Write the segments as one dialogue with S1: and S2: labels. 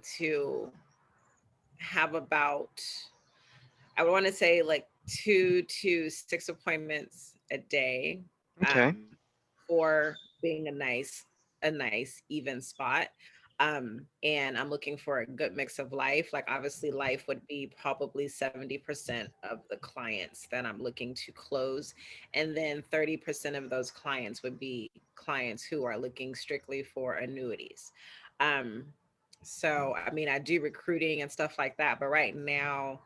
S1: to have about, I would want to say like 2 to 6 appointments a day,
S2: Okay.
S1: for being a nice even spot. And I'm looking for a good mix of life. Like obviously life would be probably 70% of the clients that I'm looking to close. And then 30% of those clients would be clients who are looking strictly for annuities. Um, so I mean I do recruiting and stuff like that, but right now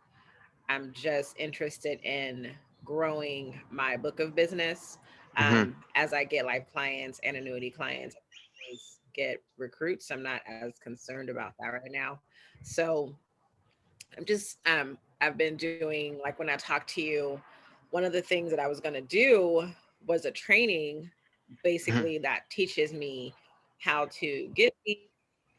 S1: I'm just interested in growing my book of business.
S2: Mm-hmm.
S1: As I get life clients and annuity clients, I always get recruits. I'm not as concerned about that right now. So I've been doing, like when I talked to you, one of the things that I was going to do was a training
S2: Hmm.
S1: basically that teaches me how to get leads,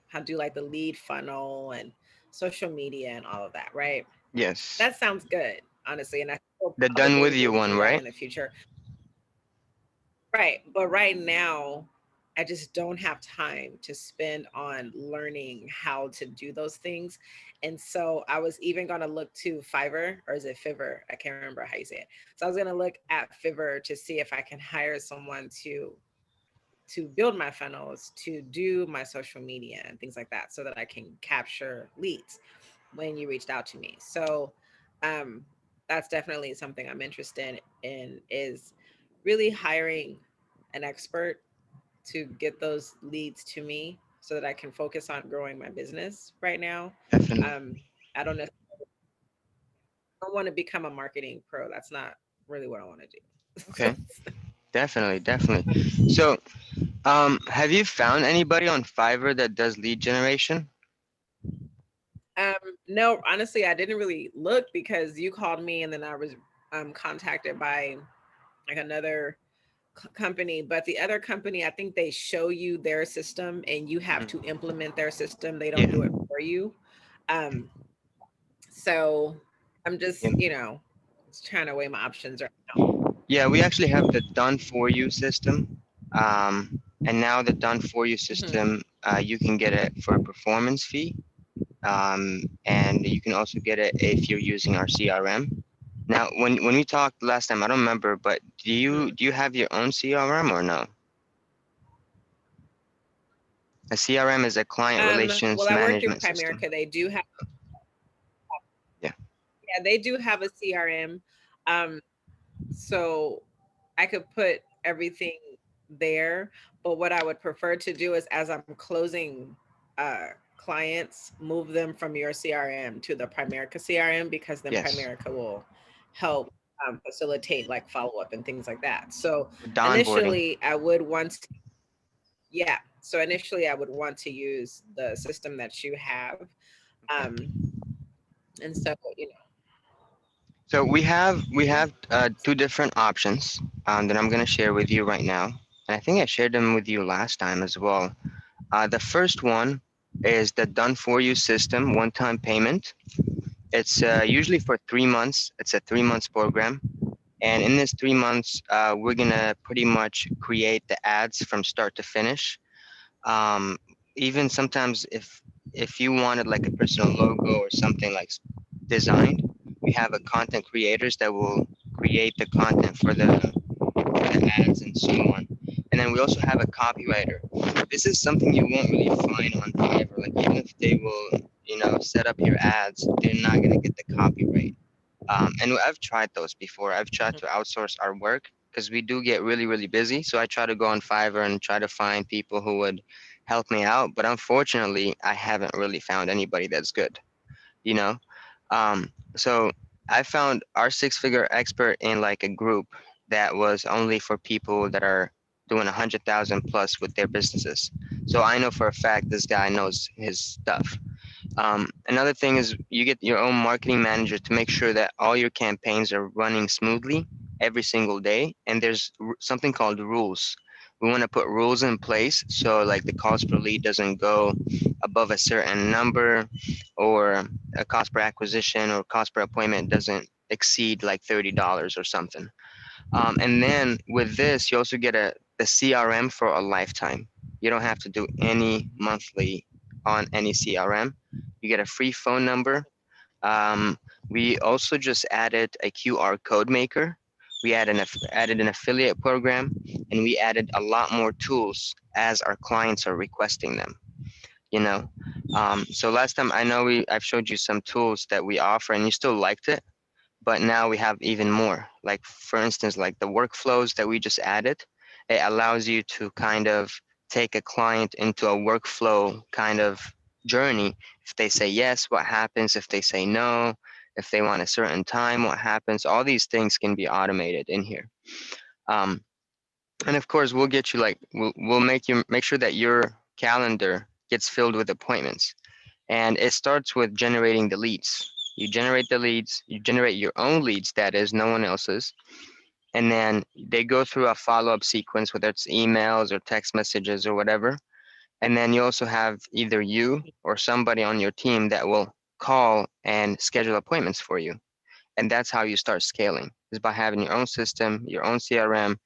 S1: how to do like the lead funnel and social media and all of that, right?
S2: Yes.
S1: That sounds good, honestly, and I still
S2: The done
S1: probably
S2: with you
S1: will
S2: one,
S1: do that
S2: right?
S1: in the future. Right, but right now, I just don't have time to spend on learning how to do those things. And so I was even gonna look to Fiverr, or is it Fiverr? I can't remember how you say it. So I was gonna look at Fiverr to see if I can hire someone to build my funnels, to do my social media and things like that, so that I can capture leads when you reached out to me. So um, that's definitely something I'm interested in, is really hiring an expert to get those leads to me so that I can focus on growing my business right now.
S2: Definitely.
S1: Um, I don't want to become a marketing pro. That's not really what I want to do.
S2: Okay. Definitely, definitely. So, have you found anybody on Fiverr that does lead generation?
S1: Um, no, honestly, I didn't really look because you called me and then I was contacted by like another company, but the other company, I think they show you their system and you have to
S2: Mhm.
S1: implement their system. They don't
S2: Yeah.
S1: do it for you. Um, so I'm
S2: Yeah.
S1: just, trying to weigh my options right now.
S2: Yeah, we actually have the done for you system. And now the done for you
S1: Hmm.
S2: system, you can get it for a performance fee. And you can also get it if you're using our CRM. Now, when we talked last time, I don't remember, but do you have your own CRM or no? A CRM is a client
S1: Well,
S2: relations
S1: I work in
S2: management system.
S1: Primerica. They do have,
S2: Yeah.
S1: yeah, they do have a CRM. Um, so I could put everything there, but what I would prefer to do is as I'm closing clients, move them from your CRM to the Primerica CRM, because then
S2: Yes.
S1: Primerica will help facilitate like follow up and things like that. So
S2: The onboarding.
S1: initially, I would want to, yeah. So initially, I would want to use the system that you have,
S2: Okay.
S1: um, and so
S2: So we have two different options that I'm gonna share with you right now, and I think I shared them with you last time as well. The first one is the done for you system, one-time payment. It's usually for 3 months. It's a 3 months program, and in this 3 months, we're gonna pretty much create the ads from start to finish. Um, Even sometimes if you wanted like a personal logo or something like designed, we have a content creators that will create the content for the ads and so on. And then we also have a copywriter. This is something you won't really find on Fiverr. Like even if they will, set up your ads, they're not gonna get the copyright. And I've tried those before. I've tried to outsource our work because we do get really, really busy. So I try to go on Fiverr and try to find people who would help me out. But unfortunately, I haven't really found anybody that's good, you know? So I found our six-figure expert in like a group that was only for people that are doing 100,000 plus with their businesses. So I know for a fact this guy knows his stuff. Another thing is you get your own marketing manager to make sure that all your campaigns are running smoothly every single day. And there's something called rules. We want to put rules in place so like the cost per lead doesn't go above a certain number, or a cost per acquisition or cost per appointment doesn't exceed like $30 or something. And then with this, you also get the CRM for a lifetime. You don't have to do any monthly on any CRM. You get a free phone number. Um, we also just added a QR code maker. We added an affiliate program, and we added a lot more tools as our clients are requesting them. You know, so last time I know I've showed you some tools that we offer, and you still liked it, but now we have even more. Like for instance, like the workflows that we just added, it allows you to kind of take a client into a workflow kind of journey. If they say yes, what happens? If they say no, if they want a certain time, what happens? All these things can be automated in here. Um, and of course, we'll get you like we'll make sure that your calendar gets filled with appointments. And it starts with generating the leads. You generate the leads, you generate your own leads, that is, no one else's. And then they go through a follow up sequence, whether it's emails or text messages or whatever. And then you also have either you or somebody on your team that will call and schedule appointments for you. And that's how you start scaling, is by having your own system, your own CRM,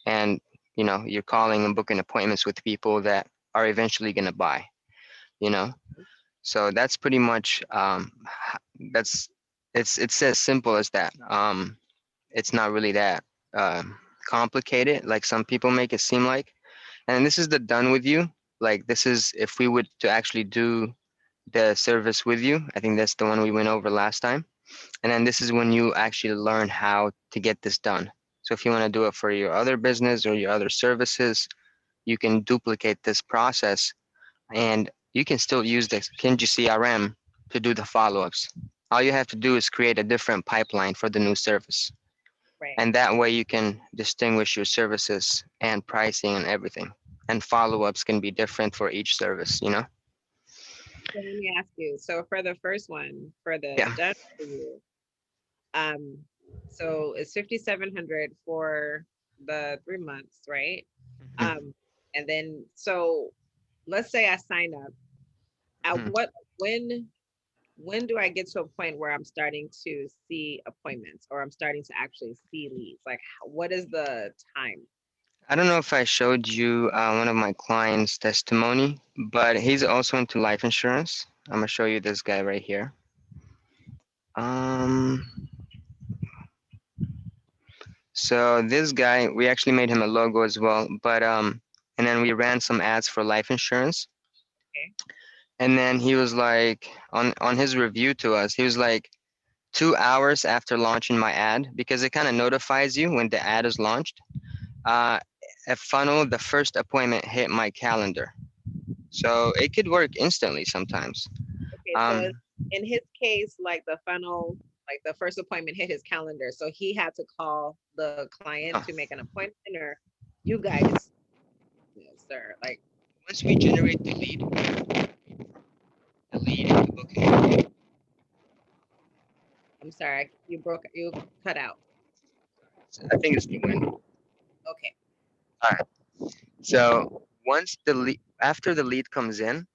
S2: and you're calling and booking appointments with people that are eventually going to buy, you know. So that's pretty much that's it's as simple as that. It's not really that complicated, like some people make it seem like. And this is the done with you. Like this is if we would to actually do the service with you. I think that's the one we went over last time. And then this is when you actually learn how to get this done. So if you want to do it for your other business or your other services, you can duplicate this process and you can still use the Kinji CRM to do the follow-ups. All you have to do is create a different pipeline for the new service.
S1: Right.
S2: And that way you can distinguish your services and pricing and everything. And follow-ups can be different for each service, you know?
S1: So let me ask you. So for the first one, for the
S2: Yeah.
S1: done for you, um, so it's 5,700 for the 3 months, right?
S2: Mhm,
S1: Um, and then so let's say I sign up. At
S2: mhm.
S1: what when do I get to a point where I'm starting to see appointments or I'm starting to actually see leads? Like, what is the time?
S2: I don't know if I showed you one of my clients' testimony, but he's also into life insurance. I'm gonna show you this guy right here. Um, so this guy, we actually made him a logo as well, but and then we ran some ads for life insurance.
S1: Okay.
S2: And then he was like, on his review to us, he was like, 2 hours after launching my ad, because it kind of notifies you when the ad is launched. Uh, a funnel, the first appointment hit my calendar, so it could work instantly sometimes.
S1: Okay. So
S2: Um,
S1: in his case, like the funnel, like the first appointment hit his calendar. So he had to call the client
S2: no,
S1: to make an appointment, or you guys, yes, sir. Like,
S2: once we generate the lead in the booking,
S1: I'm sorry, you cut out.
S2: I think it's the win.
S1: Okay.
S2: All right. So once the lead, after the lead comes in,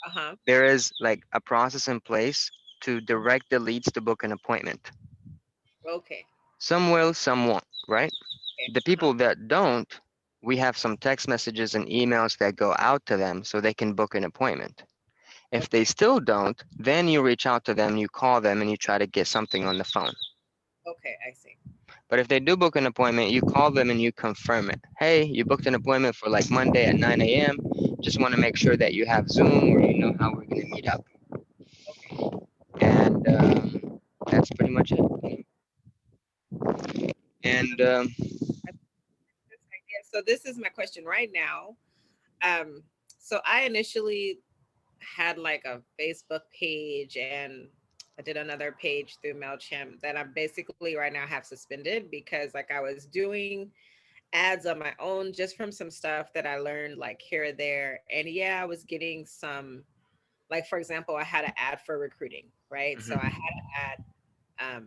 S1: Uh huh.
S2: there is like a process in place to direct the leads to book an appointment.
S1: Okay.
S2: Some will, some won't, right?
S1: Okay.
S2: The
S1: Uh huh.
S2: people that don't, we have some text messages and emails that go out to them so they can book an appointment. If they
S1: Okay.
S2: still don't, then you reach out to them, you call them, and you try to get something on the phone.
S1: Okay. I see.
S2: But if they do book an appointment, you call them and you confirm it. Hey, you booked an appointment for like Monday at 9 a.m. Just want to make sure that you have Zoom or you know how we're going to meet up.
S1: Okay.
S2: And that's pretty much it. And
S1: I this idea. So this is my question right now. Um, so I initially had like a Facebook page and I did another page through MailChimp that I basically right now have suspended because like I was doing ads on my own just from some stuff that I learned like here or there. And yeah, I was getting some like for example, I had an ad for recruiting, right? So I had
S2: mhm,
S1: an ad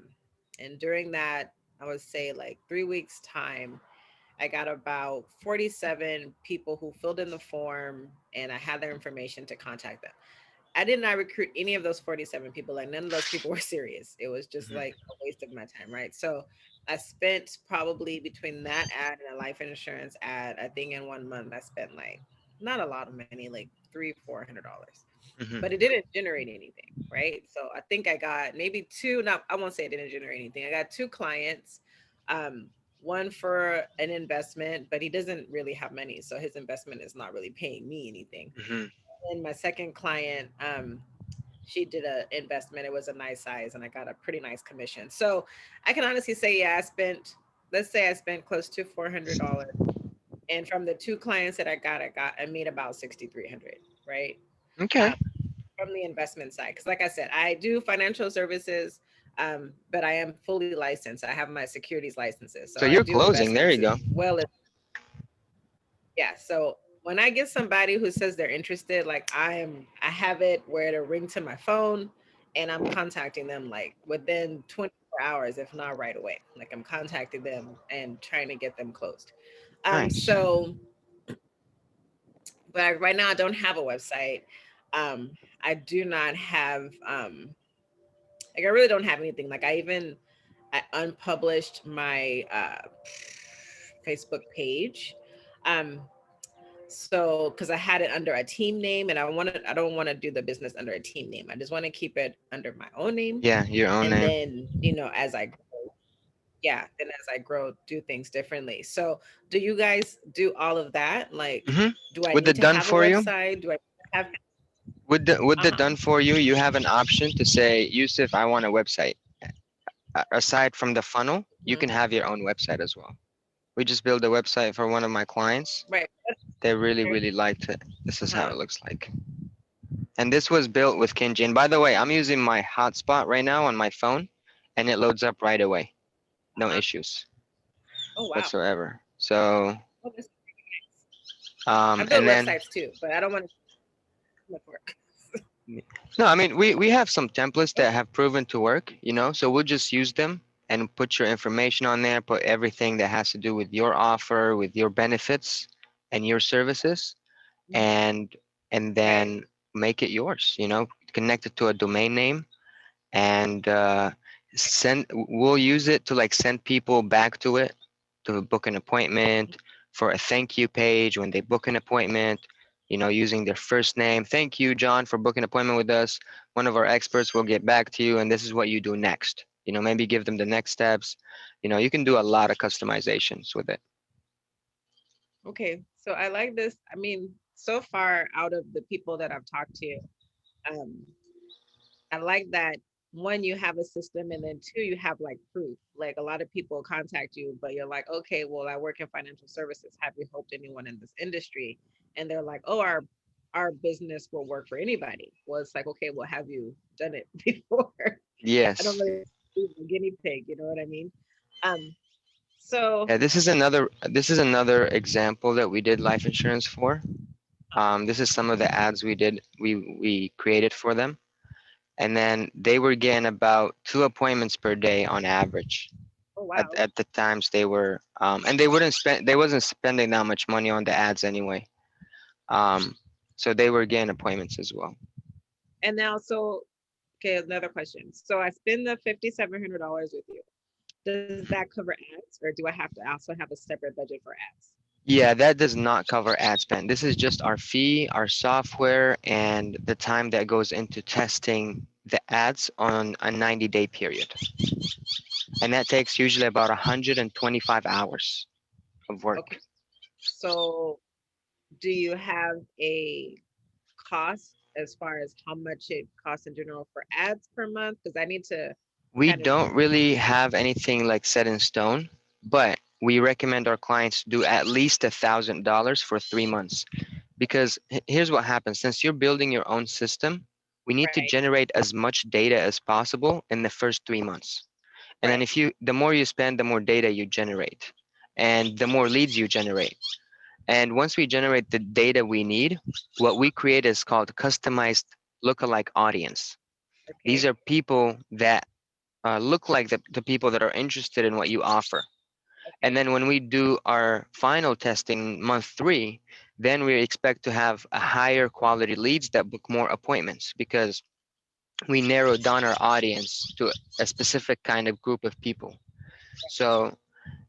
S1: and during that I would say like 3 weeks time I got about 47 people who filled in the form and I had their information to contact them. I did not recruit any of those 47 people. Like none of those people were serious. It was just
S2: mhm,
S1: like a waste of my time, right? So I spent probably between that ad and a life insurance ad, I think in 1 month I spent like not a lot of money, like $300-400.
S2: Hmm.
S1: but it didn't generate anything, right? So I think I got maybe two. Not, I won't say it didn't generate anything. I got two clients, um, one for an investment, but he doesn't really have money, so his investment is not really paying me anything.
S2: Hmm.
S1: And my second client, she did a investment. It was a nice size, and I got a pretty nice commission. So I can honestly say, yeah, I spent. Let's say I spent close to $400, and from the two clients that I made about 6,300, right?
S2: Okay.
S1: Um, from the investment side, because like I said, I do financial services, but I am fully licensed. I have my securities licenses, so
S2: So
S1: I
S2: you're
S1: do
S2: closing. There
S1: investments
S2: you
S1: as
S2: go.
S1: well as, yeah. So when I get somebody who says they're interested, like I have it where it'll ring to my phone, and I'm contacting them like within 24 hours, if not right away. Like I'm contacting them and trying to get them closed.
S2: Nice.
S1: So, but right now I don't have a website. I do not have like I really don't have anything. Like I unpublished my Facebook page. Um, so because I had it under a team name, and I don't want to do the business under a team name. I just want to keep it under my own name.
S2: Yeah, your own
S1: And
S2: name.
S1: then, as I grow, yeah, then as I grow, do things differently. So do you guys do all of that? Like,
S2: Hmm.
S1: do I
S2: With the
S1: need to
S2: done
S1: have a
S2: for you,
S1: website? Do I have
S2: with the
S1: uh-huh.
S2: done for you, you have an option to say, Yusuf, I want a website. Aside from the funnel, you
S1: Mhm.
S2: can have your own website as well. We just built a website for one of my clients.
S1: Right.
S2: They really, really liked it. This is how
S1: Uh-huh.
S2: it looks like. And this was built with Kinji. And by the way, I'm using my hotspot right now on my phone, and it loads up right away. No
S1: Uh-huh.
S2: issues
S1: Oh wow.
S2: whatsoever. So,
S1: Oh, this is nice. I build
S2: and then,
S1: websites too, but I don't want to too much work.
S2: no, I mean, we have some templates
S1: Oh,
S2: that have proven to work, so we'll just use them and put your information on there, put everything that has to do with your offer, with your benefits and your services,
S1: mhm.
S2: and
S1: Right.
S2: then make it yours, connect it to a domain name, and we'll use it to like send people back to it to book an appointment, for a thank you page when they book an appointment, using their first name. Thank you, John, for booking an appointment with us. One of our experts will get back to you, and this is what you do next. Maybe give them the next steps. You can do a lot of customizations with it.
S1: Okay. So I like this. I mean, so far out of the people that I've talked to, um, I like that one, you have a system, and then two, you have like proof. Like a lot of people contact you, but you're like, okay, well, I work in financial services. Have you helped anyone in this industry? And they're like, oh, our business will work for anybody. Well, it's like, okay, well, have you done it before? I don't
S2: Yes.
S1: really believe in guinea pig, you know what I mean? Um, so
S2: Yeah, this is another example that we did life insurance for. This is some of the ads we created for them, and then they were getting about 2 appointments per day on average
S1: oh
S2: at,
S1: wow.
S2: at the times they were, and they wasn't spending that much money on the ads anyway, um, so they were getting appointments as well.
S1: And now, so okay, another question. So I spend the $5,700 with you. Does that cover ads, or do I have to also have a separate budget for ads?
S2: Yeah, that does not cover ad spend. This is just our fee, our software, and the time that goes into testing the ads on a 90-day period. And that takes usually about 125 hours of work.
S1: Okay. So do you have a cost as far as how much it costs in general for ads per month? Because I need to
S2: We
S1: kind of,
S2: don't really have anything like set in stone, but we recommend our clients do at least $1,000 for 3 months, because here's what happens. Since you're building your own system, we need to
S1: right,
S2: generate as much data as possible in the first 3 months. And then
S1: right.
S2: the more you spend, the more data you generate, and the more leads you generate. And once we generate the data we need, what we create is called customized lookalike audience. These
S1: Okay.
S2: are people that look like the people that are interested in what you offer. And
S1: Okay.
S2: then when we do our final testing month 3, then we expect to have a higher quality leads that book more appointments, because we narrow down our audience to a specific kind of group of people. So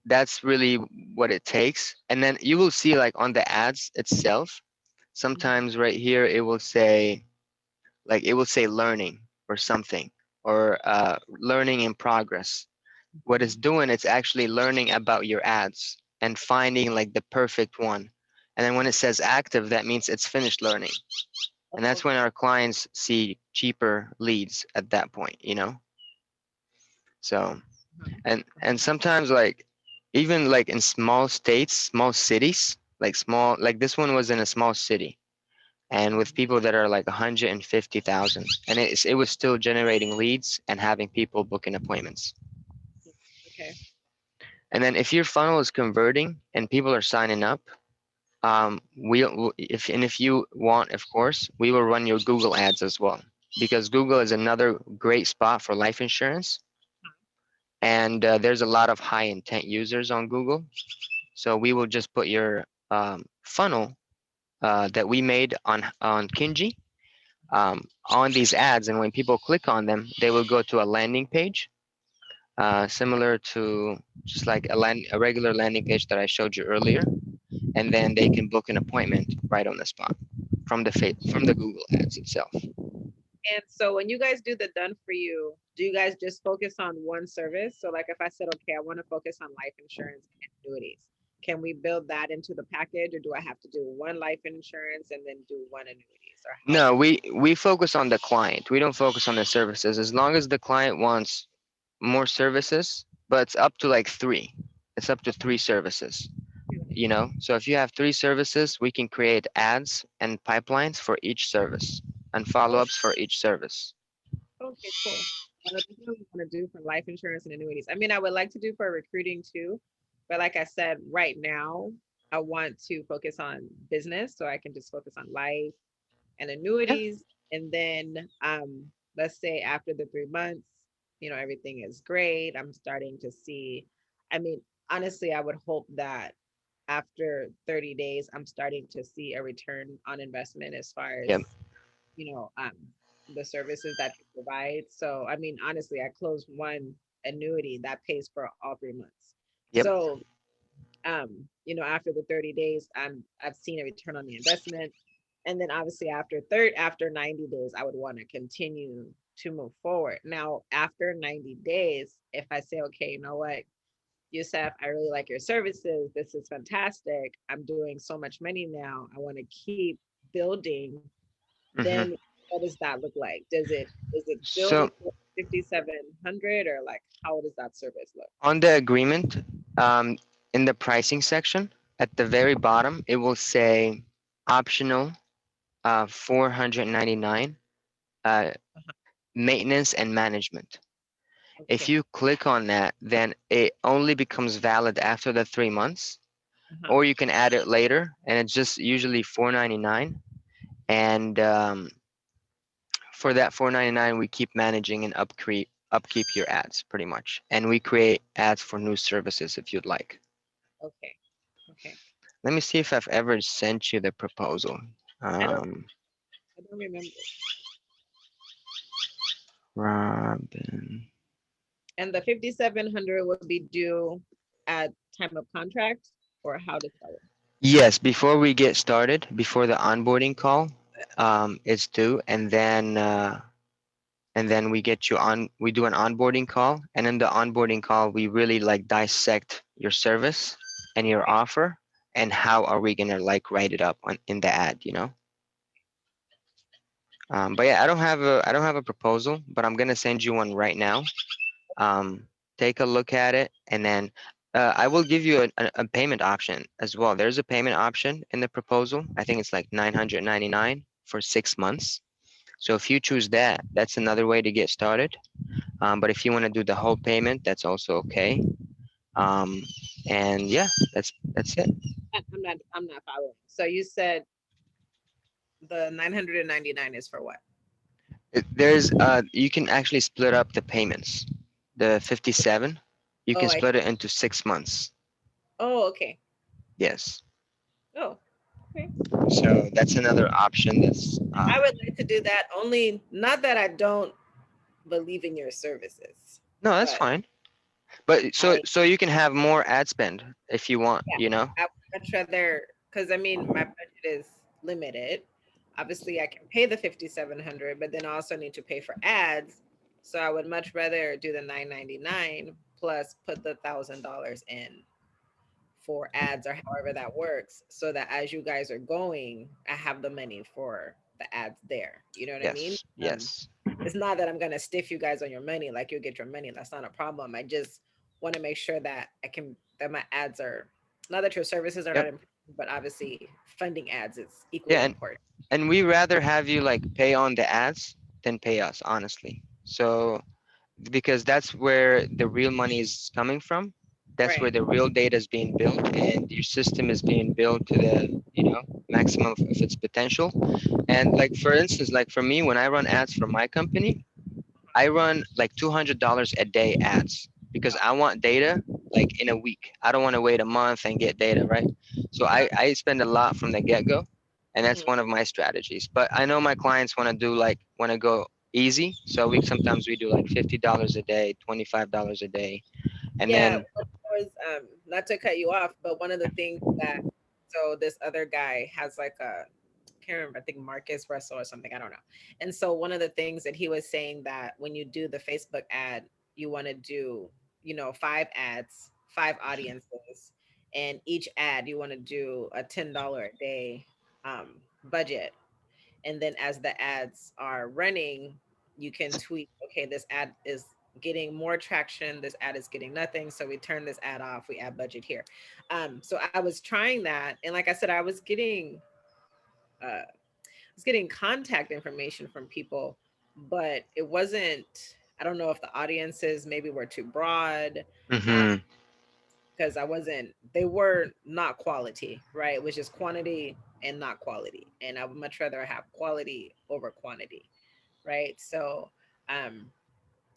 S2: that's really what it takes. And then you will see, like, on the ads itself,
S1: Mhm.
S2: sometimes right here it will say Like it will say learning or something, or learning in progress. What it's doing, it's actually learning about your ads and finding like the perfect one. And then when it says active, that means it's finished learning. And
S1: Oh,
S2: that's when
S1: okay.
S2: our clients see cheaper leads at that point, you know? So,
S1: Mhm.
S2: and sometimes like even like in small states, small cities, like small, like this one was in a small city and with
S1: Mhm.
S2: people that are like 150,000, and it was still generating leads and having people booking appointments.
S1: Okay.
S2: And then if your funnel is converting and people are signing up, if you want, of course, we will run your Google ads as well, because Google is another great spot for life insurance, and there's a lot of high intent users on Google. So we will just put your funnel that we made on Kinji on these ads, and when people click on them, they will go to a landing page, similar to just like a regular landing page that I showed you earlier, and then they can book an appointment right on the spot from from the Google Ads itself.
S1: And so when you guys do the done for you, do you guys just focus on one service? So like if I said, okay, I want to focus on life insurance and annuities, can we build that into the package or do I have to do one life insurance and then do one annuities or how
S2: No,
S1: does
S2: we focus on the client. We don't focus on the services. As long as the client wants more services, but it's up to like three. It's up to three services. You know, so if you have three services, we can create ads and pipelines for each service and
S1: oh,
S2: follow-ups for each service.
S1: okay, cool. That's what I want to do for life insurance and annuities. I mean, I would like to do for recruiting too, but like I said, right now I want to focus on business so I can just focus on life and
S2: Yeah.
S1: annuities. And then let's say after the 3 months, everything is great. I'm starting to see, I mean, honestly, I would hope that after 30 days, I'm starting to see a return on investment as far as,
S2: Yep.
S1: you know, um, the services that you provide. So, I mean, honestly, I closed one annuity that pays for all 3 months.
S2: Yep.
S1: So, after the 30 days, I've seen a return on the investment. And then obviously after 90 days, I would want to continue to move forward. Now, after 90 days, if I say, okay, you know what, Yusef, I really like your services. This is fantastic. I'm doing so much money now. I want to keep building.
S2: hmm
S1: Then what does that look like? Is it still
S2: So
S1: the 5,700 or like how does that service look?
S2: on the agreement, um, in the pricing section at the very bottom, it will say optional 499 uh, maintenance and management. If
S1: Okay.
S2: you click on that, then it only becomes valid after the 3 months,
S1: Uh-huh.
S2: or you can add it later, and it's just usually 499. And for that 499, we keep managing and upkeep your ads pretty much, and we create ads for new services if you'd like.
S1: Okay. Okay.
S2: Let me see if I've ever sent you the proposal.
S1: I don't
S2: Um,
S1: I don't remember.
S2: Robin.
S1: And the 5,700 would be due at time of contract, or how does that work?
S2: Yes, before we get started, before the onboarding call, it's due, and then we get you on. We do an onboarding call, and in the onboarding call, we really like dissect your service and your
S1: Okay.
S2: offer, and how are we gonna like write it up in the ad, you know? But yeah, I don't have a proposal, but I'm gonna send you one right now. Take a look at it, and then I will give you a payment option as well. There's a payment option in the proposal. I think it's like 999 for 6 months. So if you choose that, that's another way to get started. But if you want to do the whole payment, that's also okay. Um, and yeah, that's it.
S1: I'm not following. So you said the 999 is for what?
S2: There's you can actually split up the payments. The 57, you
S1: Oh,
S2: can
S1: I
S2: split it into 6 months.
S1: oh, okay.
S2: Yes.
S1: Oh, okay.
S2: So that's another option. That's
S1: I would like to do that only not that I don't believe in your services,
S2: no, that's
S1: but
S2: fine. But
S1: I
S2: so you can have more ad spend if you want,
S1: yeah,
S2: you know?
S1: I would much rather because I mean my budget is limited. Obviously I can pay the 5,700, but then I also need to pay for ads. So I would much rather do the 999 plus put the $1,000 in for ads or however that works, so that as you guys are going, I have the money for the ads there. You know what I mean?
S2: Yes, yes.
S1: It's not that I'm gonna stiff you guys on your money, like you'll get your money. That's not a problem. I just want to make sure that that my ads are, not that your services are not
S2: Yep.
S1: important, but obviously funding ads is
S2: Yeah,
S1: equally important.
S2: and we rather have you like pay on the ads than pay us, honestly. So because that's where the real money is coming from. That's where
S1: Right.
S2: the real data is being built, and your system is being built to the maximum of its potential. And like for instance, like for me, when I run ads for my company, I run like $200 a day ads because I want data like in a week. I don't want to wait a month and get data, right? So I spend a lot from the get go, and that's
S1: Mhm.
S2: one of my strategies. But I know my clients want to go easy, so we do like $50 a day, $25 a day, and
S1: Yeah,
S2: then
S1: what was not to cut you off, but one of the things that, so this other guy has like a, can't remember, I think Marcus Russell or something, I don't know. And so one of the things that he was saying, that when you do the Facebook ad, you want to do, five ads, five audiences, and each ad you want to do a $10 a day budget. And then as the ads are running, you can tweet, okay, this ad is getting more traction, this ad is getting nothing, so we turn this ad off, we add budget here. So I was trying that, and like I said, I was getting contact information from people, but it wasn't, I don't know if the audiences maybe were too broad, um,
S2: hmm
S1: because they were not quality, right? It was just quantity and not quality. And I would much rather have quality over quantity, right? So um,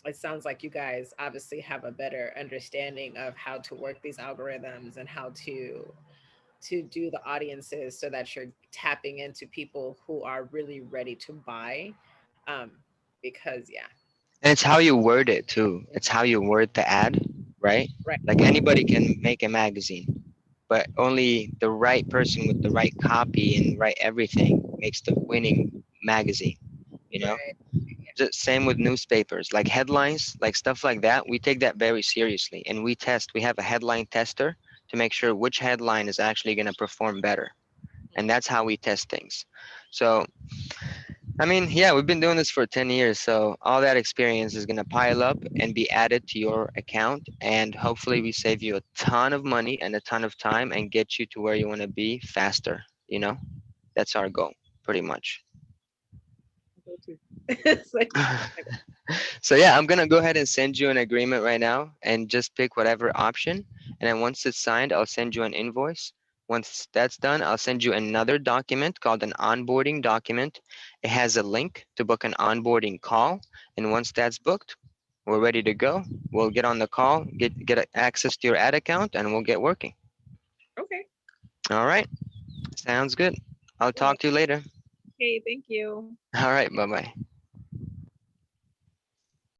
S1: it sounds like you guys obviously have a better understanding of how to work these algorithms and how to do the audiences so that you're tapping into people who are really ready to buy. Um, because yeah,
S2: and it's how you word it too. It's how you word the ad, right?
S1: right,
S2: Like anybody can make a magazine, but only the right person with the right copy and right everything makes the winning magazine, you know?
S1: right,
S2: Just same with newspapers, like headlines, like stuff like that. We take that very seriously, and we have a headline tester to make sure which headline is actually going to perform better. And that's how we test things. So I mean, yeah, we've been doing this for 10 years, so all that experience is going to pile up and be added to your account, and hopefully we save you a ton of money and a ton of time and get you to where you want to be faster, you know? That's our goal, pretty much.
S1: go to. It's like,
S2: So yeah, I'm going to go ahead and send you an agreement right now and just pick whatever option, and then once it's signed, I'll send you an invoice. Once that's done, I'll send you another document called an onboarding document. It has a link to book an onboarding call, and once that's booked, we're ready to go. We'll get on the call, get access to your ad account, and we'll get working.
S1: okay,
S2: All right, sounds good. I'll
S1: yeah,
S2: talk to you later.
S1: okay, thank you.
S2: All right, bye bye.